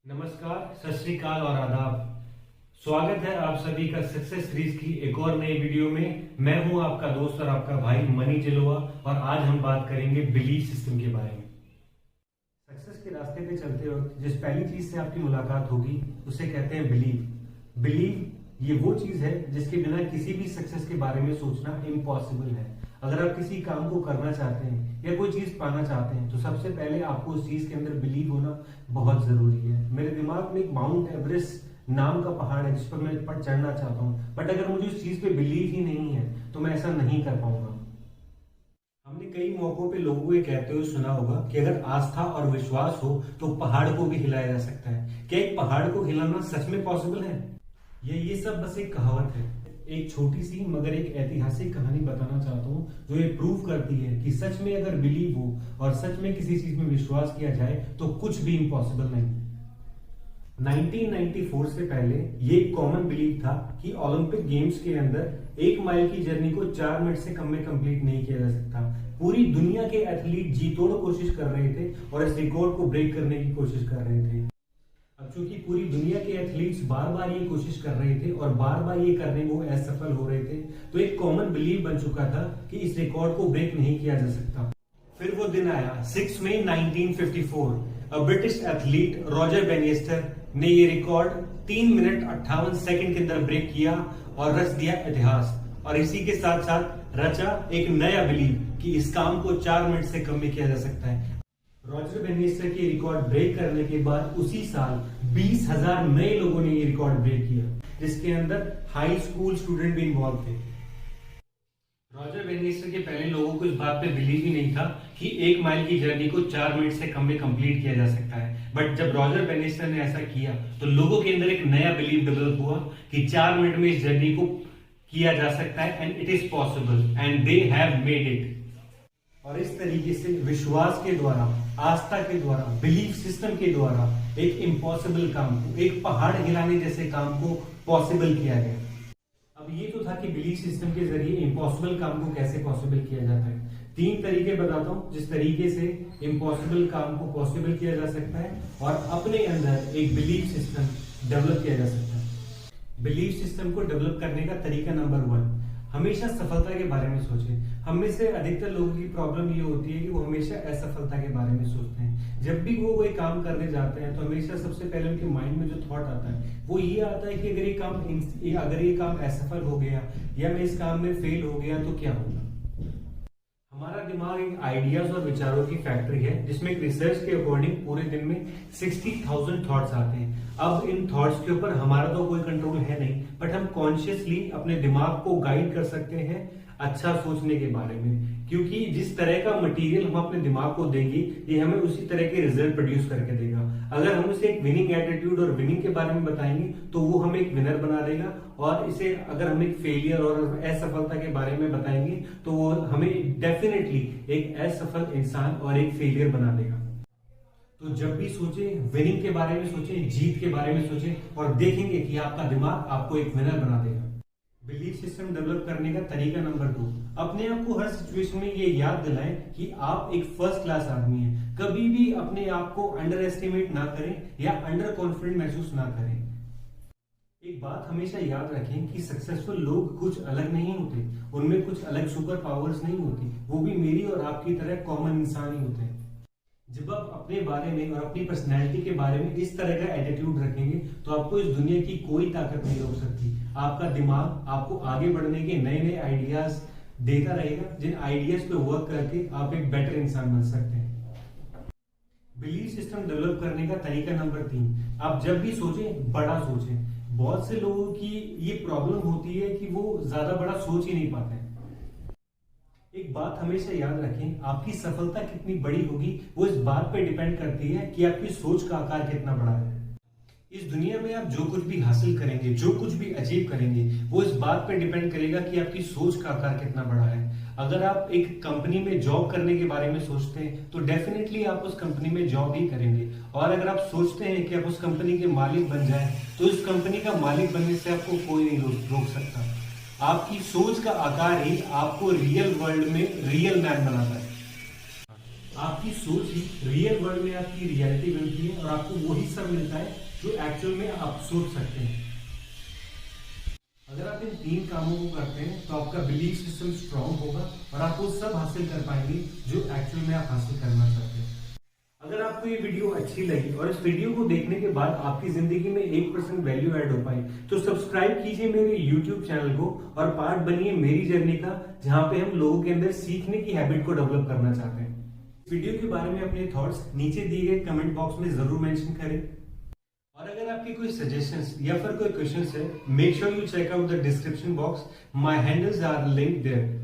नमस्कार, सत श्री अकाल और आदाब। स्वागत है आप सभी का सक्सेस सीरीज की एक और नई वीडियो में। मैं हूं आपका दोस्त और आपका भाई मनी जलोवा और आज हम बात करेंगे बिलीफ सिस्टम के बारे में। सक्सेस के रास्ते पे चलते वक्त जिस पहली चीज से आपकी मुलाकात होगी उसे कहते हैं बिलीव। बिलीव ये वो चीज है जिसके बिना किसी भी सक्सेस के बारे में सोचना इम्पॉसिबल है। अगर आप किसी काम को करना चाहते हैं या कोई चीज पाना चाहते हैं तो सबसे पहले आपको उस चीज के अंदर बिलीव होना बहुत जरूरी है। मेरे दिमाग में एक माउंट एवरेस्ट नाम का पहाड़ है जिस पर मैं पर चढ़ना चाहता हूँ, बट अगर मुझे उस चीज पे बिलीव ही नहीं है तो मैं ऐसा नहीं कर पाऊंगा। हमने कई मौकों पे लोगों को ये कहते हुए सुना होगा कि अगर आस्था और विश्वास हो तो पहाड़ को भी हिलाया जा सकता है। क्या एक पहाड़ को हिलाना सच में पॉसिबल है? ये सब बस एक कहावत है। एक छोटी सी मगर एक ऐतिहासिक कहानी बताना चाहता हूँ जो ये प्रूव करती है कि सच में अगर बिलीव हो और सच में किसी चीज में विश्वास किया जाए तो कुछ भी इम्पॉसिबल नहीं। 1994 से पहले ये एक कॉमन बिलीव था कि ओलंपिक गेम्स के अंदर 1 माइल की जर्नी को 4 मिनट से कम में कंप्लीट नहीं किया जा सकता। पूरी दुनिया के एथलीट जी तोड़ कोशिश कर रहे थे और इस रिकॉर्ड को ब्रेक करने की कोशिश कर रहे थे। अब चूंकि पूरी दुनिया के एथलीट्स बार बार ये कोशिश कर रहे थे और बार बार ये करने में वो असफल हो रहे थे, तो एक कॉमन बिलीव बन चुका था कि इस रिकॉर्ड को ब्रेक नहीं किया जा सकता। फिर वो दिन आया 6 मई 1954। ब्रिटिश एथलीट रॉजर बेनिस्टर ने ये रिकॉर्ड 3 मिनट 58 सेकंड के अंदर ब्रेक किया और रच दिया इतिहास। और इसी के साथ साथ रचा एक नया बिलीव कि इस काम को 4 मिनट से कम में किया जा सकता है। रॉजर बेनिस्टर की रिकॉर्ड ब्रेक करने के बाद उसी साल 20,000 नए लोगों ने ये रिकॉर्ड ब्रेक किया, जिसके अंदर हाई स्कूल स्टूडेंट भी इन्वॉल्व थे। रॉजर बेनिस्टर के पहले लोगों को इस बात पे बिलीव ही नहीं था कि 1 माइल की जर्नी को 4 मिनट से कम में कंप्लीट किया जा सकता है। बट जब रॉजर बेनिस्टर ने ऐसा किया तो लोगों के अंदर एक नया बिलीव डेवलप हुआ कि 4 मिनट में इस जर्नी को किया जा सकता है and it is possible and they have made it. और इस तरीके से विश्वास के द्वारा, आस्था के द्वारा, बिलीफ सिस्टम के द्वारा एक इम्पॉसिबल काम को, एक पहाड़ हिलाने जैसे काम को पॉसिबल किया गया। अब ये तो था कि बिलीफ सिस्टम के जरिए इम्पॉसिबल काम को कैसे पॉसिबल किया जाता है। 3 तरीके बताता हूं जिस तरीके से इम्पॉसिबल काम को पॉसिबल किया जा सकता है और अपने अंदर एक बिलीफ सिस्टम डेवलप किया जा सकता है। बिलीफ सिस्टम को डेवलप करने का तरीका नंबर 1, हमेशा सफलता के बारे में सोचें। हम में से अधिकतर लोगों की प्रॉब्लम ये होती है कि वो हमेशा असफलता के बारे में सोचते हैं। जब भी वो कोई काम करने जाते हैं तो हमेशा सबसे पहले उनके माइंड में जो थॉट आता है वो ये आता है कि अगर ये काम असफल हो गया या मैं इस काम में फेल हो गया तो क्या होगा। हमारा दिमाग एक आइडियाज और विचारों की फैक्ट्री है जिसमें एक रिसर्च के अकॉर्डिंग पूरे दिन में 60,000 थॉट्स आते हैं। अब इन थॉट्स के ऊपर हमारा तो कोई कंट्रोल है नहीं, बट हम कॉन्शियसली अपने दिमाग को गाइड कर सकते हैं अच्छा सोचने के बारे में, क्योंकि जिस तरह का मटेरियल हम अपने दिमाग को देंगे ये हमें उसी तरह के रिजल्ट प्रोड्यूस करके देगा। अगर हम उसे एक विनिंग एटीट्यूड और विनिंग के बारे में बताएंगे तो वो हमें एक विनर बना देगा, और इसे अगर हम एक फेलियर और असफलता के बारे में बताएंगे तो वो हमें डेफिनेटली एक असफल इंसान और एक फेलियर बना देगा। तो जब भी सोचें विनिंग के बारे में सोचें, जीत के बारे में सोचें और देखेंगे कि आपका दिमाग आपको एक विनर बना देगा। बिलीफ सिस्टम डेवलप करने का तरीका नंबर 2, अपने आप को हर सिचुएशन में ये याद दिलाएं कि आप एक फर्स्ट क्लास आदमी हैं। कभी भी अपने आप को अंडर एस्टिमेट ना करें या अंडर कॉन्फिडेंट महसूस ना करें। एक बात हमेशा याद रखें कि सक्सेसफुल लोग कुछ अलग नहीं होते, उनमें कुछ अलग सुपर पावर्स नहीं होती, वो भी मेरी और आपकी तरह कॉमन इंसान ही होते हैं। जब आप अपने बारे में और अपनी पर्सनैलिटी के बारे में इस तरह का एटीट्यूड रखेंगे तो आपको इस दुनिया की कोई ताकत नहीं रोक सकती। आपका दिमाग आपको आगे बढ़ने के नए नए आइडियाज देता रहेगा, जिन आइडियाज पे वर्क करके आप एक बेटर इंसान बन सकते हैं। बिलीफ सिस्टम डेवलप करने का तरीका नंबर 3, आप जब भी सोचें बड़ा सोचें। बहुत से लोगों की ये प्रॉब्लम होती है कि वो ज्यादा बड़ा सोच ही नहीं पाते हैं। एक बात हमेशा याद रखें, आपकी सफलता कितनी बड़ी होगी वो इस बात पे डिपेंड करती है कि आपकी सोच का आकार कितना बड़ा है। इस दुनिया में आप जो कुछ भी हासिल करेंगे, जो कुछ भी अचीव करेंगे, वो इस बात पे डिपेंड करेगा कि आपकी सोच का आकार कितना बड़ा है। अगर आप एक कंपनी में जॉब करने के बारे में सोचते हैं तो डेफिनेटली आप उस कंपनी में जॉब ही करेंगे, और अगर आप सोचते हैं कि आप उस कंपनी के मालिक बन जाएं तो उस कंपनी का मालिक बनने से आपको कोई नहीं रोक सकता। आपकी सोच का आकार ही आपको रियल वर्ल्ड में रियल मैन बनाता है। आपकी सोच ही रियल वर्ल्ड में आपकी रियलिटी बनती है और आपको वही सब मिलता है जो एक्चुअल में आप सोच सकते हैं। अगर आप इन 3 कामों को करते हैं तो आपका बिलीफ सिस्टम स्ट्रांग होगा और आप वो सब हासिल कर पाएंगे जो एक्चुअल में आप हासिल करना चाहते हैं। अगर आपको ये वीडियो अच्छी लगी और इस वीडियो को देखने के बाद आपकी जिंदगी में 1% वैल्यू ऐड हो पाई तो सब्सक्राइब कीजिए मेरे YouTube चैनल को और पार्ट बनिए मेरी जर्नी का, जहां पे हम लोगों के अंदर सीखने की हैबिट को डेवलप करना चाहते हैं। वीडियो के बारे में अपने थॉट्स नीचे दिए गए कमेंट बॉक्स में जरूर मेंशन करें और अगर आपके कोई सजेशंस या फिर कोई क्वेश्चंस है, make sure you check out the description box. My handles are linked there.